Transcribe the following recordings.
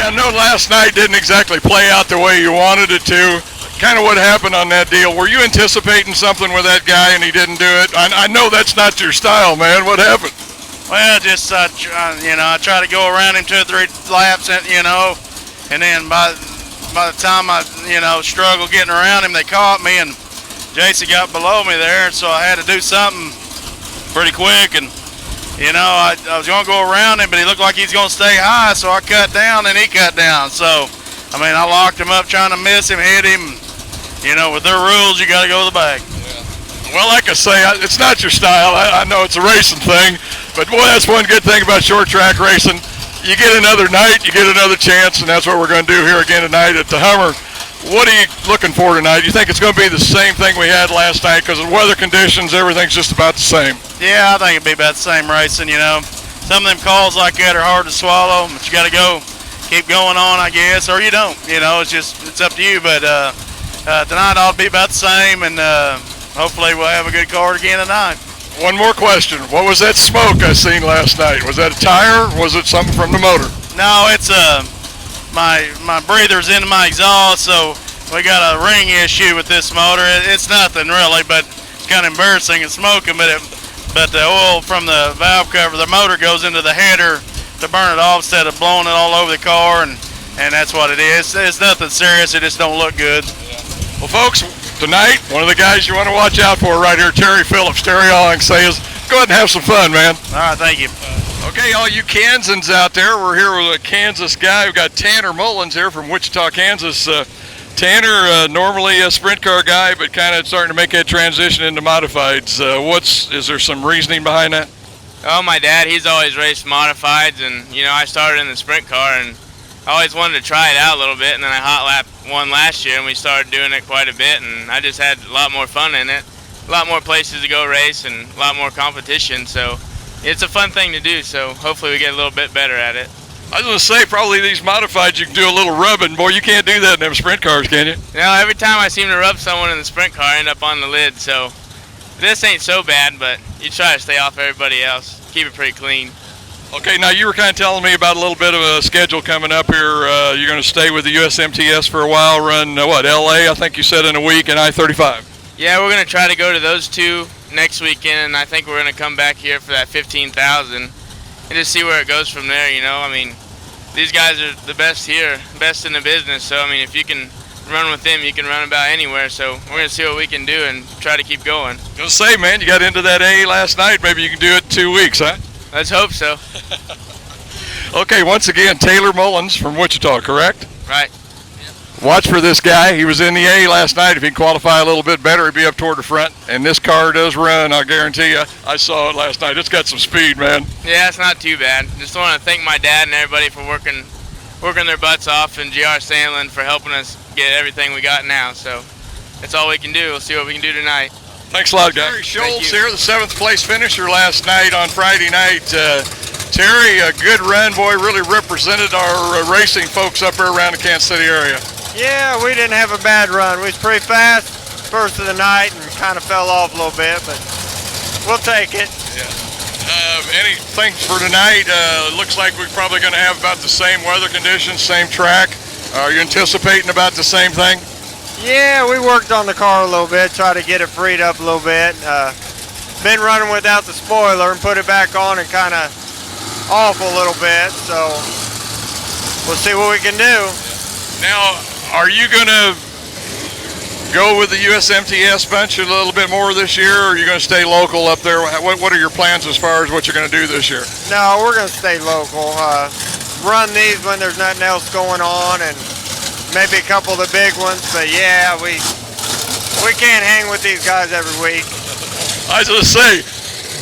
I know last night didn't exactly play out the way you wanted it to. Kind of what happened on that deal. Were you anticipating something with that guy and he didn't do it? I know that's not your style, man. What happened? Well, just I try to go around him 2 or 3 laps, and then by the time I struggled getting around him, they caught me, and Jason got below me there, and so I had to do something pretty quick, and I was going to go around him, but he looked like he's going to stay high, so I cut down and he cut down. So I locked him up trying to miss him, hit him. With their rules, you got to go to the back. Well, like I say, it's not your style. I know it's a racing thing, but boy, that's one good thing about short track racing. You get another night, you get another chance, and that's what we're going to do here again tonight at the Hummer. What are you looking for tonight? Do you think it's going to be the same thing we had last night? Because of weather conditions, everything's just about the same. Yeah, I think it'll be about the same racing, Some of them calls like that are hard to swallow, but you got to keep going on, I guess, or you don't. It's up to you, but tonight ought to be about the same, and hopefully we'll have a good card again tonight. One more question. What was that smoke I seen last night? Was that a tire, or was it something from the motor? No, it's my breather's into my exhaust, so we got a ring issue with this motor. It's nothing really, but it's kind of embarrassing and smoking, but the oil from the valve cover, the motor goes into the header to burn it off instead of blowing it all over the car, and that's what it is. It's nothing serious, it just don't look good. Well, folks, tonight, one of the guys you want to watch out for right here, Terry Phillips. Terry, all I can say is go ahead and have some fun, man. All right, thank you. Okay, all you Kansans out there, we're here with a Kansas guy. We've got Tanner Mullins here from Wichita, Kansas. Tanner, normally a sprint car guy, but kind of starting to make that transition into modifieds. Is there some reasoning behind that? Oh, my dad, he's always raced modifieds, and, I started in the sprint car, and I always wanted to try it out a little bit, and then I hot lapped one last year, and we started doing it quite a bit, and I just had a lot more fun in it, a lot more places to go race, and a lot more competition, so it's a fun thing to do, so hopefully we get a little bit better at it. I was going to say, probably these modifieds you can do a little rubbing. Boy, you can't do that in them sprint cars, can you? Every time I seem to rub someone in the sprint car, I end up on the lid, so this ain't so bad, but you try to stay off everybody else, keep it pretty clean. Okay, now you were kind of telling me about a little bit of a schedule coming up here. You're going to stay with the USMTS for a while, run, LA, I think you said in a week, and I-35. Yeah, we're going to try to go to those two next weekend, and I think we're going to come back here for that 15,000 and just see where it goes from there, These guys are the best here, best in the business, so, if you can run with them, you can run about anywhere, so we're going to see what we can do and try to keep going. Gonna say, man, you got into that A last night. Maybe you can do it in 2 weeks, huh? Let's hope so. Okay, once again, Taylor Mullins from Wichita, correct? Right. Watch for this guy. He was in the A last night. If he can qualify a little bit better, he'd be up toward the front. And this car does run, I'll guarantee you. I saw it last night. It's got some speed, man. Yeah, it's not too bad. Just want to thank my dad and everybody for working their butts off, and GR Sandlin for helping us get everything we got now. So that's all we can do. We'll see what we can do tonight. Thanks a lot, guys. Terry Schultz here, the 7th place finisher last night on Friday night. Terry, a good run, boy, really represented our racing folks up here around the Kansas City area. Yeah, we didn't have a bad run. We was pretty fast first of the night and kind of fell off a little bit, but we'll take it. Yeah. Anything for tonight? Looks like we're probably going to have about the same weather conditions, same track. Are you anticipating about the same thing? Yeah, we worked on the car a little bit, try to get it freed up a little bit. Been running without the spoiler and put it back on and kind of off a little bit, so we'll see what we can do. Now, are you going to go with the USMTS bunch a little bit more this year, or are you going to stay local up there? What are your plans as far as what you're going to do this year? No, we're going to stay local. Run these when there's nothing else going on, and maybe a couple of the big ones, but yeah, we can't hang with these guys every week. I was going to say,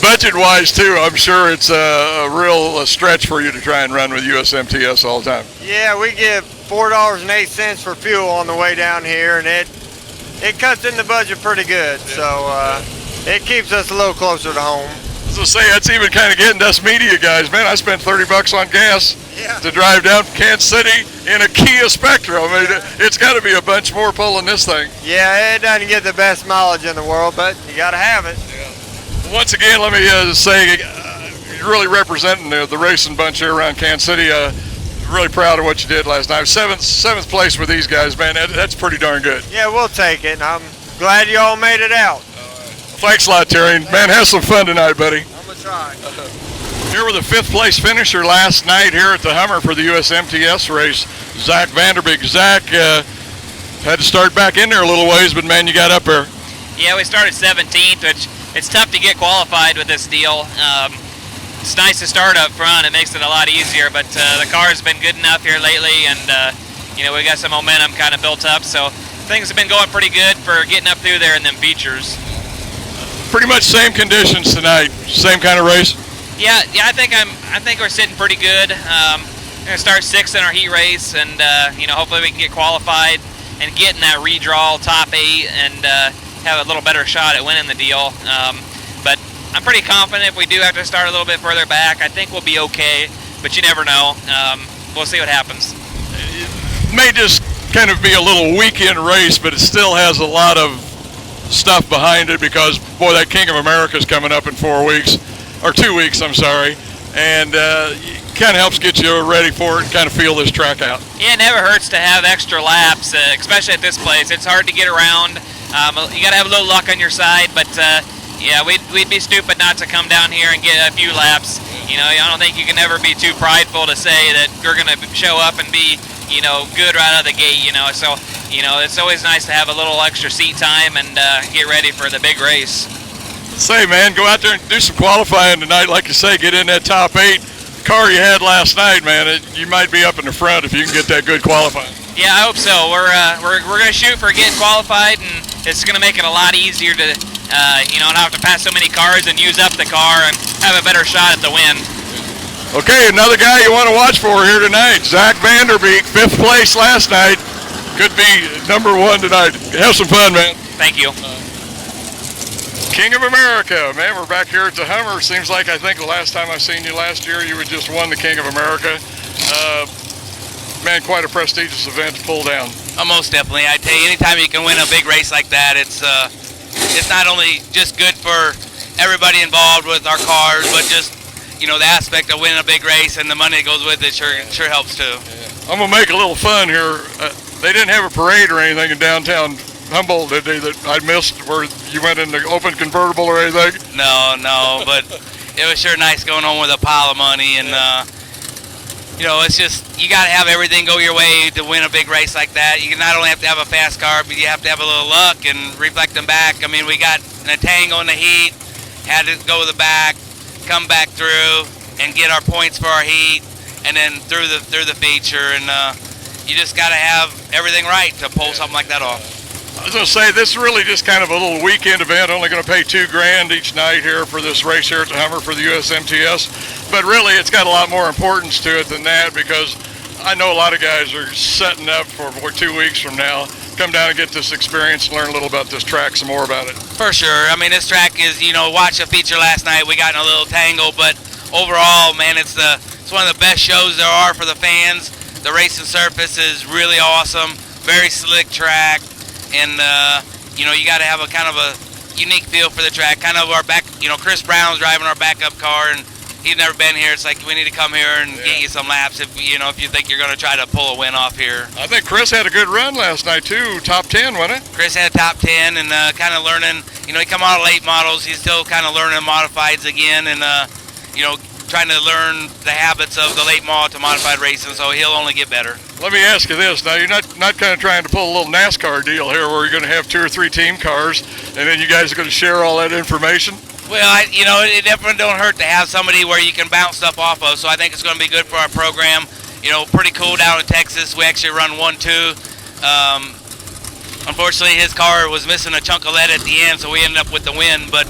budget-wise too, I'm sure it's a real stretch for you to try and run with USMTS all the time. Yeah, we give $4.08 for fuel on the way down here, and it cuts in the budget pretty good, so it keeps us a little closer to home. So say that's even kind of getting us media guys. Man, I spent $30 on gas to drive down from Kansas City in a Kia Spectra. I mean, it's got to be a bunch more pulling this thing. Yeah, it doesn't get the best mileage in the world, but you got to have it. Yeah. Once again, let me say, you're really representing the racing bunch here around Kansas City. really proud of what you did last night. Seventh place with these guys, man. That's pretty darn good. Yeah, we'll take it. I'm glad you all made it out. Thanks a lot, Terry. Man, have some fun tonight, buddy. I'm going to try. Here with the 5th place finisher last night here at the Hummer for the USMTS race, Zach Vanderbeek. Zach had to start back in there a little ways, but man, you got up there. Yeah, we started 17th, which it's tough to get qualified with this deal. It's nice to start up front. It makes it a lot easier, but the car's been good enough here lately, and we got some momentum kind of built up, so things have been going pretty good for getting up through there in them features. Pretty much same conditions tonight, same kind of race. Yeah, I think we're sitting pretty good. We're gonna start 6th in our heat race, and hopefully we can get qualified and get in that redraw top 8 and have a little better shot at winning the deal. But I'm pretty confident if we do have to start a little bit further back, I think we'll be okay. But you never know. We'll see what happens. It may just kind of be a little weekend race, but it still has a lot of stuff behind it because, boy, that King of America is coming up in 4 weeks, or 2 weeks, I'm sorry, and it kind of helps get you ready for it and kind of feel this track out. Yeah, it never hurts to have extra laps, especially at this place. It's hard to get around. You got to have a little luck on your side, but yeah, we'd be stupid not to come down here and get a few laps. I don't think you can ever be too prideful to say that you're going to show up and be good right out of the gate, so, it's always nice to have a little extra seat time and get ready for the big race. Say, man, go out there and do some qualifying tonight. Like you say, get in that top 8. The car you had last night, man, you might be up in the front if you can get that good qualifying. Yeah, I hope so. We're going to shoot for getting qualified, and it's going to make it a lot easier to, not have to pass so many cars and use up the car and have a better shot at the win. Okay, another guy you want to watch for here tonight, Zach Vanderbeek, 5th place last night. Could be number 1 tonight. Have some fun, man. Thank you. King of America, man, we're back here at the Hummer. Seems like I think the last time I seen you last year, you had just won the King of America. Man, quite a prestigious event to pull down. Most definitely. I tell you, anytime you can win a big race like that, it's not only just good for everybody involved with our cars, but just the aspect of winning a big race and the money that goes with it sure helps too. Yeah. I'm gonna make a little fun here. They didn't have a parade or anything in downtown Humboldt, did they, that I missed, where you went in the open convertible or anything? No, but it was sure nice going on with a pile of money, and it's just, you got to have everything go your way to win a big race like that. You not only have to have a fast car, but you have to have a little luck and reflect them back. I mean, we got a tango in the heat, had to go to the back, come back through, and get our points for our heat, and then through the feature, and you just got to have everything right to pull something like that off. I was going to say, this is really just kind of a little weekend event, only going to pay $2,000 each night here for this race here at the Hummer for the USMTS. But really, it's got a lot more importance to it than that, because I know a lot of guys are setting up for 2 weeks from now. Come down and get this experience and learn a little about this track, some more about it. For sure. I mean, this track is, watch a feature last night. We got in a little tangle, but overall, man, it's one of the best shows there are for the fans. The racing surface is really awesome, very slick track. And, you got to have a kind of a unique feel for the track. Kind of our back, Chris Brown's driving our backup car, and he's never been here. It's like, we need to come here and get you some laps if you think you're going to try to pull a win off here. I think Chris had a good run last night, too. Top 10, wasn't it? Chris had top 10 and kind of learning. He come out of late models. He's still kind of learning modifieds again and, trying to learn the habits of the late model to modified racing, so he'll only get better. Let me ask you this. Now, you're not kind of trying to pull a little NASCAR deal here where you're going to have 2 or 3 team cars, and then you guys are going to share all that information? Well, it definitely don't hurt to have somebody where you can bounce stuff off of, so I think it's going to be good for our program. Pretty cool down in Texas. We actually run 1-2. Unfortunately, his car was missing a chunk of lead at the end, so we ended up with the win, but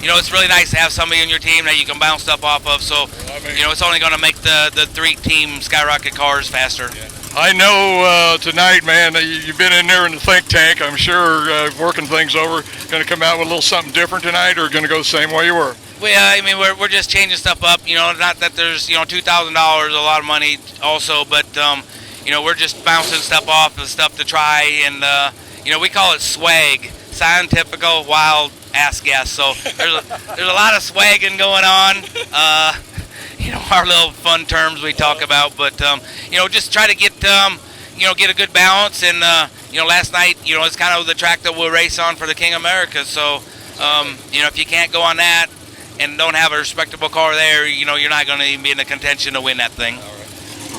it's really nice to have somebody on your team that you can bounce stuff off of, so it's only going to make the 3-team Skyrocket cars faster. Yeah. I know tonight, man, you've been in there in the think tank. I'm sure working things over. Going to come out with a little something different tonight, or going to go the same way you were? Well, I mean, we're just changing stuff up. Not that there's $2,000, a lot of money also, but we're just bouncing stuff off and stuff to try, and we call it swag, scientifical wild ass gas. So there's a lot of swagging going on. our little fun terms we talk about. But just try to get get a good balance. And last night, it's kind of the track that we'll race on for the King of America. So if you can't go on that and don't have a respectable car there, you're not going to even be in the contention to win that thing.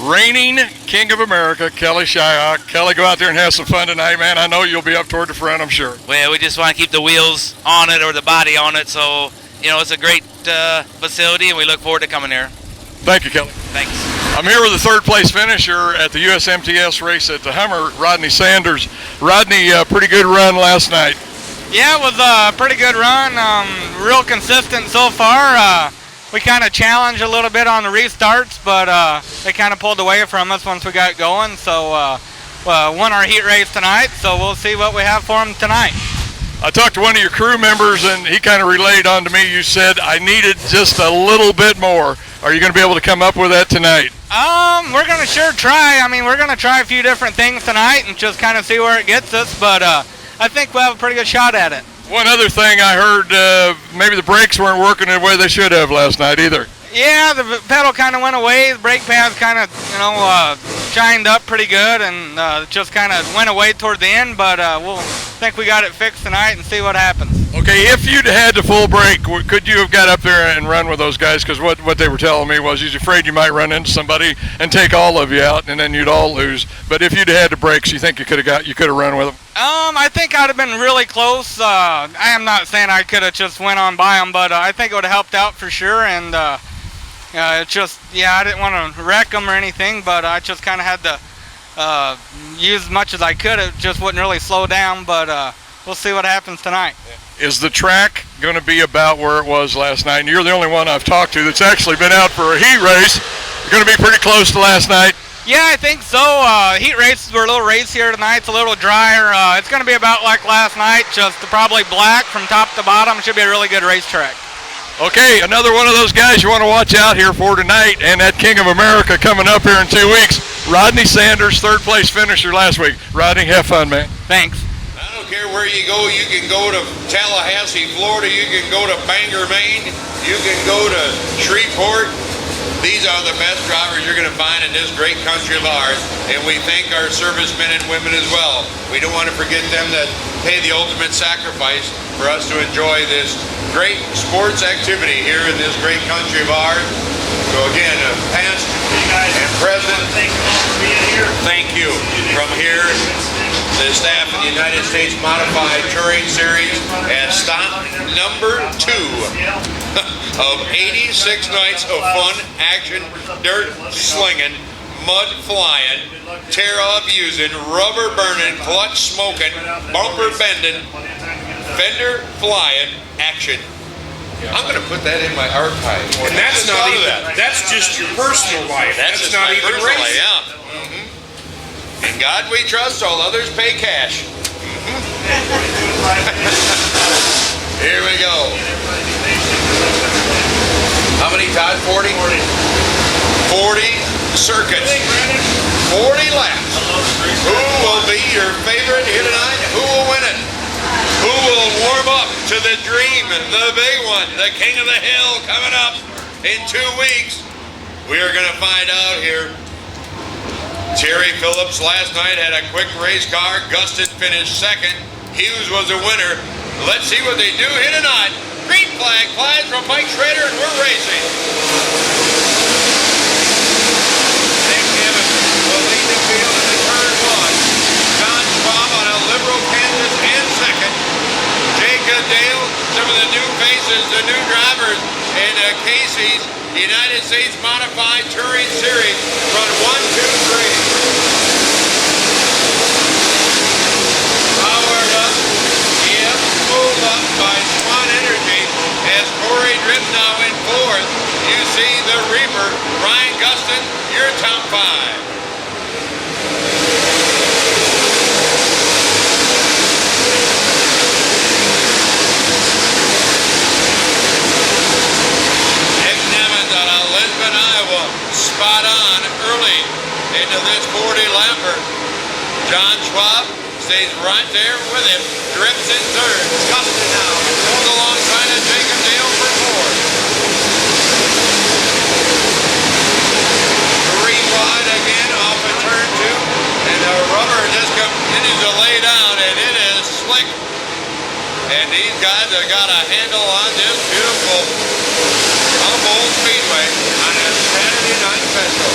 Reigning King of America, Kelly Shyhock. Kelly, go out there and have some fun tonight, man. I know you'll be up toward the front, I'm sure. Well, we just want to keep the wheels on it or the body on it. So, it's a great facility, and we look forward to coming here. Thank you, Kelly. Thanks. I'm here with the third-place finisher at the USMTS race at the Hummer, Rodney Sanders. Rodney, pretty good run last night. Yeah, it was a pretty good run. Real consistent so far. We kind of challenged a little bit on the restarts, but they kind of pulled away from us once we got going. So won our heat race tonight, so we'll see what we have for them tonight. I talked to one of your crew members, and he kind of relayed on to me. You said, I needed just a little bit more. Are you going to be able to come up with that tonight? We're going to sure try. I mean, we're going to try a few different things tonight and just kind of see where it gets us, but I think we'll have a pretty good shot at it. One other thing I heard, maybe the brakes weren't working the way they should have last night either. Yeah, the pedal kind of went away. The brake pads kind of, shined up pretty good, and just kind of went away toward the end. But we'll think we got it fixed tonight and see what happens. Okay, if you'd had the full brake, could you have got up there and run with those guys? Because what they were telling me was he's afraid you might run into somebody and take all of you out, and then you'd all lose. But if you'd had the brakes, you think you could have run with them? I think I'd have been really close. I am not saying I could have just went on by them, but I think it would have helped out for sure. And I didn't want to wreck them or anything, but I just kind of had to use as much as I could. It just wouldn't really slow down, but we'll see what happens tonight. Is the track going to be about where it was last night? And you're the only one I've talked to that's actually been out for a heat race. You're going to be pretty close to last night. Yeah, I think so. Heat races were a little racier tonight. It's a little drier. It's going to be about like last night, just probably black from top to bottom. Should be a really good racetrack. Okay, another one of those guys you want to watch out here for tonight, and that King of America coming up here in 2 weeks. Rodney Sanders, third-place finisher last week. Rodney, have fun, man. Thanks. I don't care where you go. You can go to Tallahassee, Florida. You can go to Bangor, Maine. You can go to Shreveport. These are the best drivers you're going to find in this great country of ours, and we thank our servicemen and women as well. We don't want to forget them that pay the ultimate sacrifice for us to enjoy this great sports activity here in this great country of ours. So again, past and present, thank you from here, the staff of the United States Modified Touring Series at stop number 2 of 86 nights of fun, action, dirt slinging, mud flying, tear off using, rubber burning, clutch smoking, bumper bending, fender flying action. I'm going to put that in my archive. And that's not even, that's just your personal life. That's not my even personal life, racing. yeah. In God we trust, all others pay cash. Here we go. How many, Todd? 40? 40 circuits. 40 laps. Who will be your favorite here tonight? Who will win it? Who will warm up to the dream, the big one, the King of the Hill coming up in 2 weeks? We are going to find out here. Terry Phillips last night had a quick race car. Gustin finished second. Hughes was a winner. Let's see what they do here tonight. Green flag flies from Mike Schrader, and we're racing. Nick Evans will lead the field in turn 1. John Schwab on a liberal canvas and second. Jacob Dale, some of the new faces, the new drivers, and Casey's United States Modified Touring Series run 1, 2, 3. Powered up, yep, pulled up by Swan Energy as Corey Drift now in 4th. You see the Reaper, Ryan Gustin, your top 5. Spot on early into this 40 lapper. John Schwab stays right there with him. Drifts in third. Gustin now goes alongside of Jacob Dale for 4th. And these guys have got a handle on this beautiful Humboldt Speedway on a Saturday night special.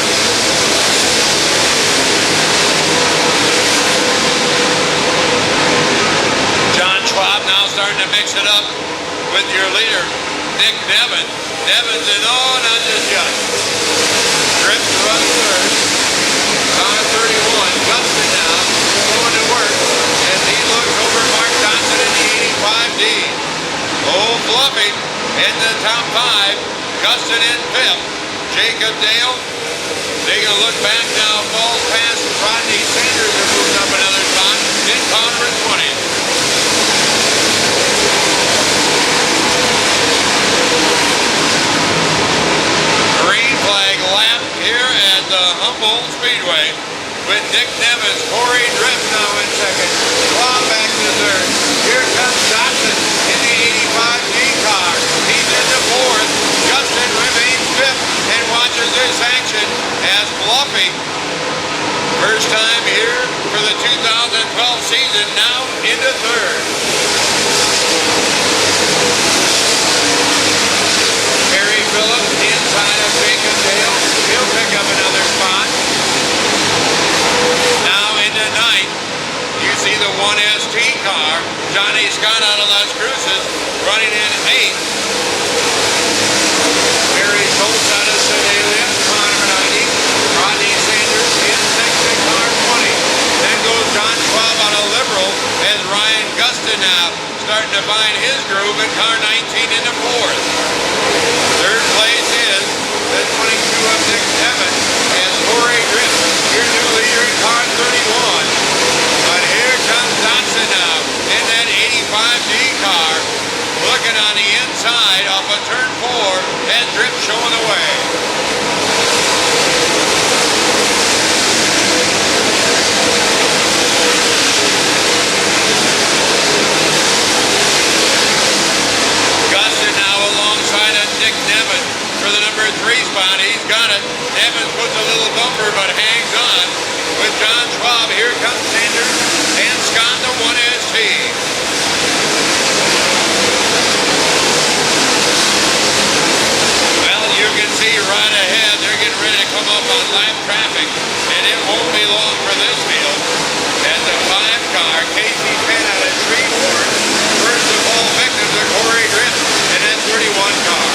John Schwab now starting to mix it up with your leader, Nick Nevin. Nevin's in, oh, not just yet. Trips to run third. On 31, Justin now going to work as he looks over Mark Johnson in the 85D. Oh, Fluffy in the top 5. Justin in 5th. Jacob Dale taking a look back now. Falls past Rodney Sanders who moves up another spot in car number 20. Green flag lap here at the Humboldt Speedway with Nick Nevins, Corey Drift now in second, Schwab back to third. Here comes Johnson in the 85G car. He's in the 4th. Justin remains 5th and watches this action as Fluffy, first time here for the 2012 season, now into 3rd. Harry Phillips inside of Jacob Dale. He'll pick up another spot. Now into 9th. You see the 1ST car. Johnny Scott out of Las Cruces running in 8th. Barry Schultz out of Sedalia, car number 90. Rodney Sanders in 6th in car 20. Then goes John Schwab out of Liberal as Ryan Gustin now starting to find his groove in car 19 in the 4th. Third place is the 22 of Nick Nevin as Corey Drift, your new leader in car 31. But here comes Johnson now in that 85D car, looking on the inside off of turn 4 as Drift showing the way. Gustin now alongside of Nick Nevin for the number 3 spot. He's got it. Nevin puts a little bumper but hangs on with John Schwab. Here comes Sanders and Scott, the 1ST. Well, you can see right ahead they're getting ready to come up on lap traffic, and it won't be long for this field. And the 5 car, Casey Penn out of Shreveport, first of all victims of Corey Drift in that 31 car.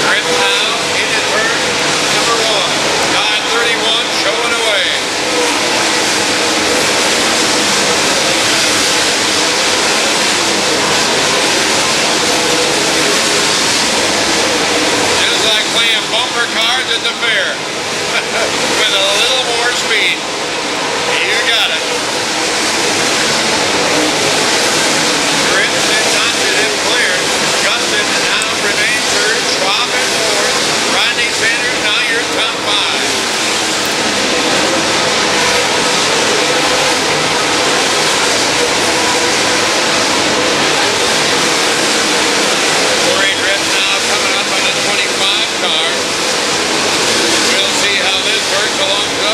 Drift now into turn number 1. Car 31 showing away. Just like playing bumper cars at the fair with a little more speed. You got it. Drift and Johnson have cleared. Gustin now remains 3rd. Schwab in 4th. Rodney Sanders now your top 5. Corey Drift now coming up on the 25 car. We'll see how this works alongside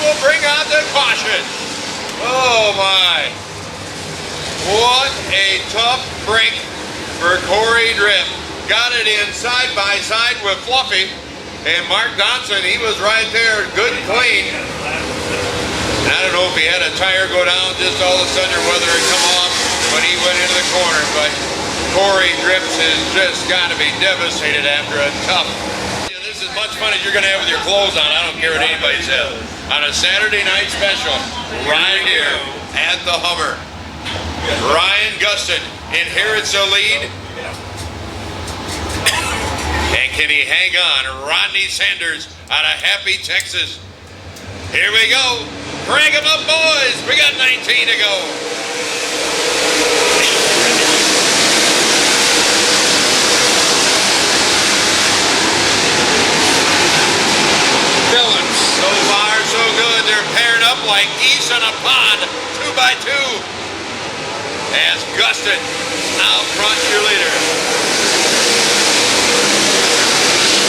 will bring out the caution. Oh my. What a tough break for Corey Drift. Got it in side by side with Fluffy. And Mark Dodson, he was right there, good and clean. And I don't know if he had a tire go down just all of a sudden or whether it come off when he went into the corner. But Corey Drift has just got to be devastated after a tough. This is as much fun as you're going to have with your clothes on. I don't care what anybody says. On a Saturday night special, right here at the Hummer. Ryan Gustin inherits the lead. And can he hang on? Rodney Sanders out of Happy, Texas. Here we go. Crank them up, boys. We got 19 to go. Phillips. So far, so good. They're paired up like geese on a pond, 2 by 2. As Gustin out front, your leader.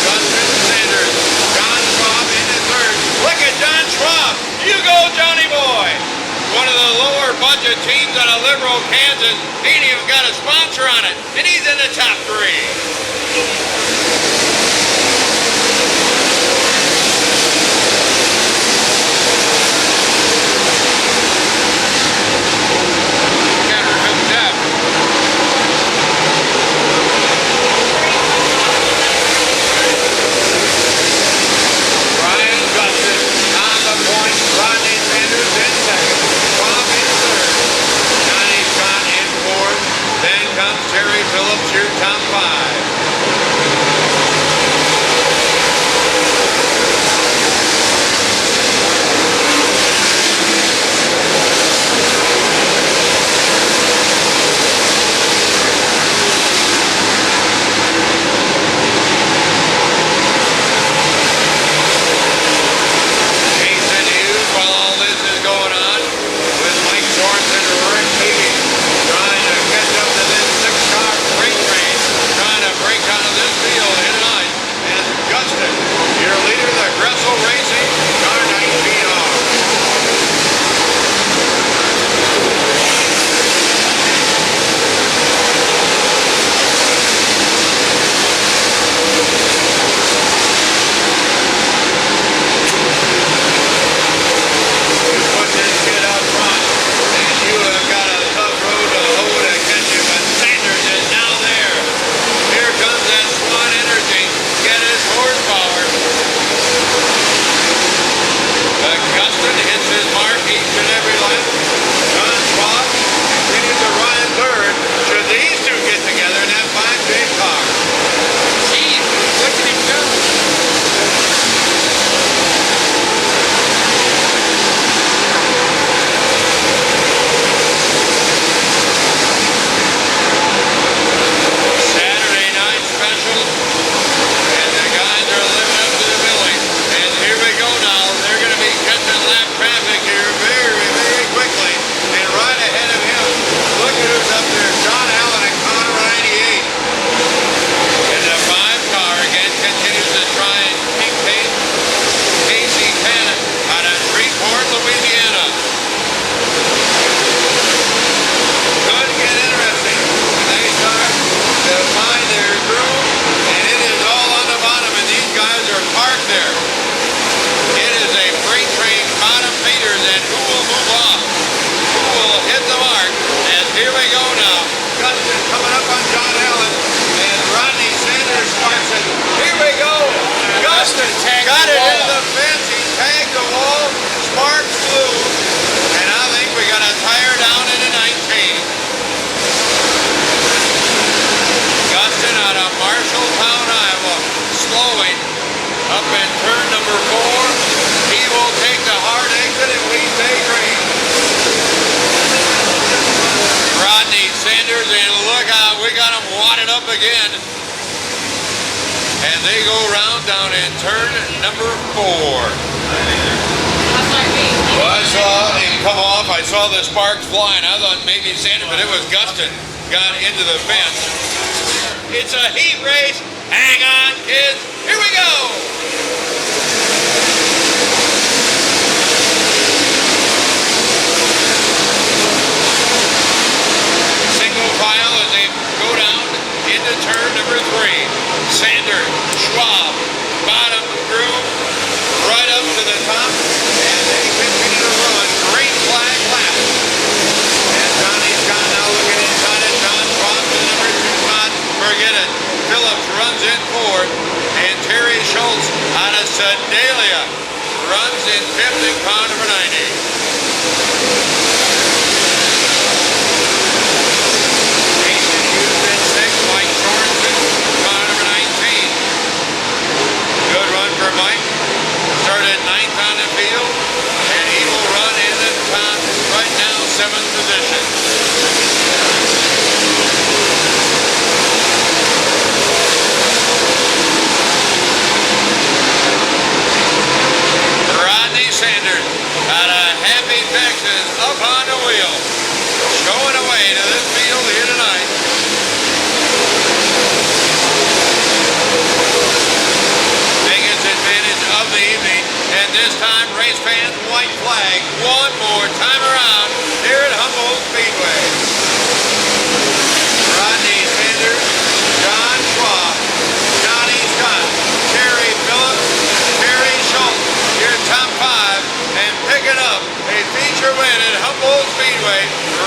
Gustin, Sanders, John Schwab into third. Look at John Schwab. You go, Johnny boy. One of the lower budget teams out of Liberal, Kansas. He ain't even got a sponsor on it. And he's in the top 3. Phillips, your top 5. Jason Hughes, while all this is going on, with Mike Sorensen and Rick Peavy trying to catch up to this 6-car freight train, trying to break out of this field in line. And Gustin, your leader, the Gressel Racing, car 19 off. You put this kid up front, and you have got a tough road to hoe to catch you, but Sanders is now there. Here comes that Swan Energy. Get his horsepower. But Gustin hits his mark each and every lap. John Schwab continues to run in third. Should these two get together in that 5 big car? Gee, look at him go. Saturday night special, and the guys are living up to the billing. And here we go now. They're going to be catching lap traffic here very, very quickly. And right ahead of him, look at who's up there, John Allen and Connor 98. And the 5 car again continues to try and maintain Casey Cannon out of Shreveport, Louisiana. Could get interesting when they start to find their groove, and it is all on the bottom, and these guys are parked there. It is a freight train bottom feeders, and who will move off? Who will hit the mark? And here we go now. Gustin coming up on John Allen, and Rodney Sanders sparks it. Here we go. Gustin got it into the fence. He tagged the wall. Sparks flew, and I think we got a tire down into 19. Gustin out of Marshalltown, Iowa, slowing up in turn number 4. He will take the hard exit and we stay green. Rodney Sanders, and look out, we got him wadded up again. And they go round down in turn number 4. Well, I saw him come off. I saw the sparks flying. I thought maybe Sanders, but it was Gustin got into the fence. It's a heat race. Hang on, kids. Here we go. Dahlia runs in 5th in car number 90. Mason Hughes in 6th, Mike Sorensen, car number 19. Good run for Mike. Started 9th on the field, and he will run in the top right now, 7th position. Rodney Sanders out of Happy, Texas, up on the wheel, showing away to this field here tonight. Biggest advantage of the evening, and this time race fans white flag one more time around here at Humboldt Speedway. Rodney Sanders, John Schwab, Johnny Scott, Terry Phillips, Terry Schultz, your top 5, and picking up a feature win at Humboldt Speedway.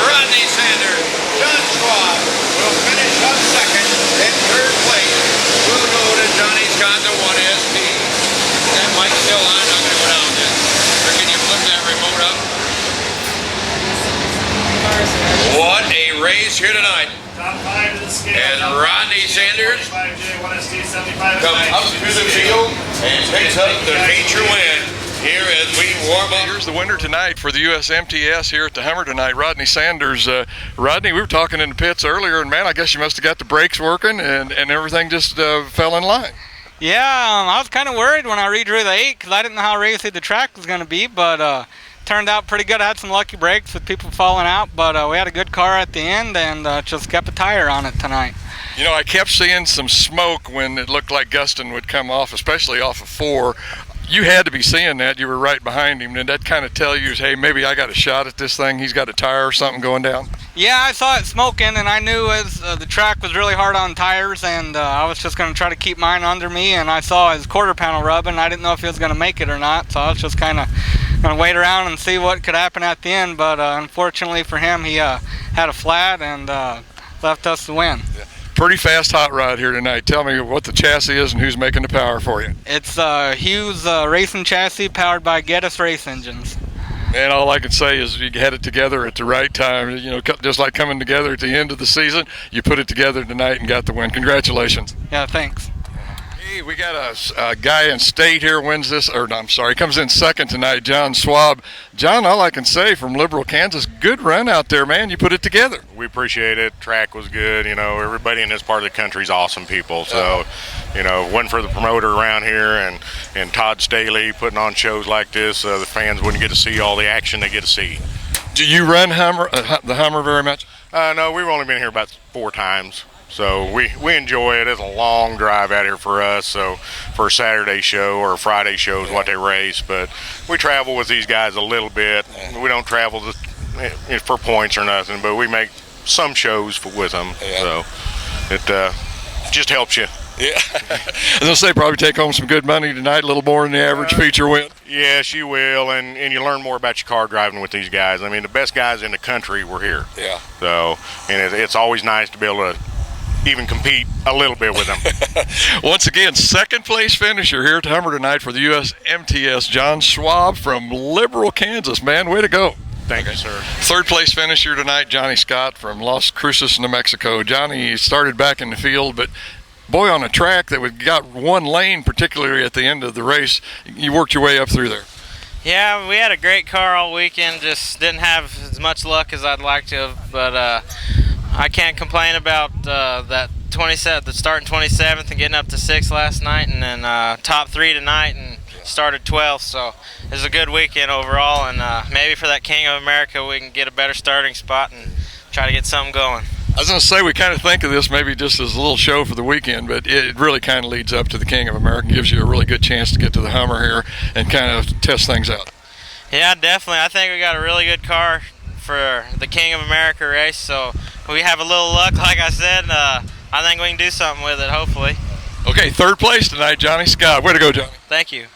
Rodney Sanders, John Schwab will finish up 2nd, and 3rd place will go to Johnny Scott, the 1SP. That mic's still on, I'm not going to go down yet. Or can you flip that remote up? What a race here tonight. Top 5 to the scale. And Rodney Sanders comes up to the field and picks up the feature win here as we warm up. Here's the winner tonight for the USMTS here at the Hummer tonight, Rodney Sanders. Rodney, we were talking in the pits earlier, and man, I guess you must have got the brakes working and everything just fell in line. Yeah, I was kind of worried when I redrew the 8 because I didn't know how racy the track was going to be, but turned out pretty good. I had some lucky breaks with people falling out, but we had a good car at the end and just kept a tire on it tonight. You know, I kept seeing some smoke when it looked like Gustin would come off, especially off of 4. You had to be seeing that. You were right behind him. Did that kind of tell you, hey, maybe I got a shot at this thing? He's got a tire or something going down? Yeah, I saw it smoking, and I knew as the track was really hard on tires, and I was just going to try to keep mine under me, and I saw his quarter panel rubbing. I didn't know if he was going to make it or not, so I was just kind of going to wait around and see what could happen at the end, but unfortunately for him, he had a flat and left us the win. Yeah. Pretty fast hot rod here tonight. Tell me what the chassis is and who's making the power for you. It's Hughes racing chassis powered by Geddes race engines. And all I can say is you had it together at the right time. You know, just like coming together at the end of the season, you put it together tonight and got the win. Congratulations. Yeah, thanks. Hey, we got a guy in state here wins this, or no, I'm sorry, comes in 2nd tonight, John Schwab. John, all I can say from Liberal, Kansas, good run out there, man. You put it together. We appreciate it. Track was good. You know, everybody in this part of the country is awesome people. So, you know, one for the promoter around here and Todd Staley putting on shows like this, the fans wouldn't get to see all the action they get to see. Do you run the Hummer very much? No, we've only been here about 4 times. So we enjoy it. It's a long drive out here for us. So for a Saturday show or a Friday show is what they race. But we travel with these guys a little bit. We don't travel for points or nothing, but we make some shows with them. So it just helps you. Yeah. I was going to say, probably take home some good money tonight, a little more than the average feature win. Yes, you will, and you learn more about your car driving with these guys. I mean, the best guys in the country were here. Yeah. So, and it's always nice to be able to even compete a little bit with them. Once again, 2nd place finisher here at Hummer tonight for the USMTS, John Schwab from Liberal, Kansas. Man, way to go. Thank you, sir. 3rd place finisher tonight, Johnny Scott from Las Cruces, New Mexico. Johnny started back in the field, but boy, on a track that we got one lane, particularly at the end of the race, you worked your way up through there. Yeah, we had a great car all weekend, just didn't have as much luck as I'd like to have, but I can't complain about that the starting 27th and getting up to 6th last night, and then top 3 tonight and started 12th, so it was a good weekend overall, and maybe for that King of America we can get a better starting spot and try to get something going. I was going to say, we kind of think of this maybe just as a little show for the weekend, but it really kind of leads up to the King of America, gives you a really good chance to get to the Hummer here and kind of test things out. Yeah, definitely. I think we got a really good car for the King of America race, so we have a little luck, like I said. I think we can do something with it, hopefully. Okay, 3rd place tonight, Johnny Scott. Way to go, Johnny. Thank you.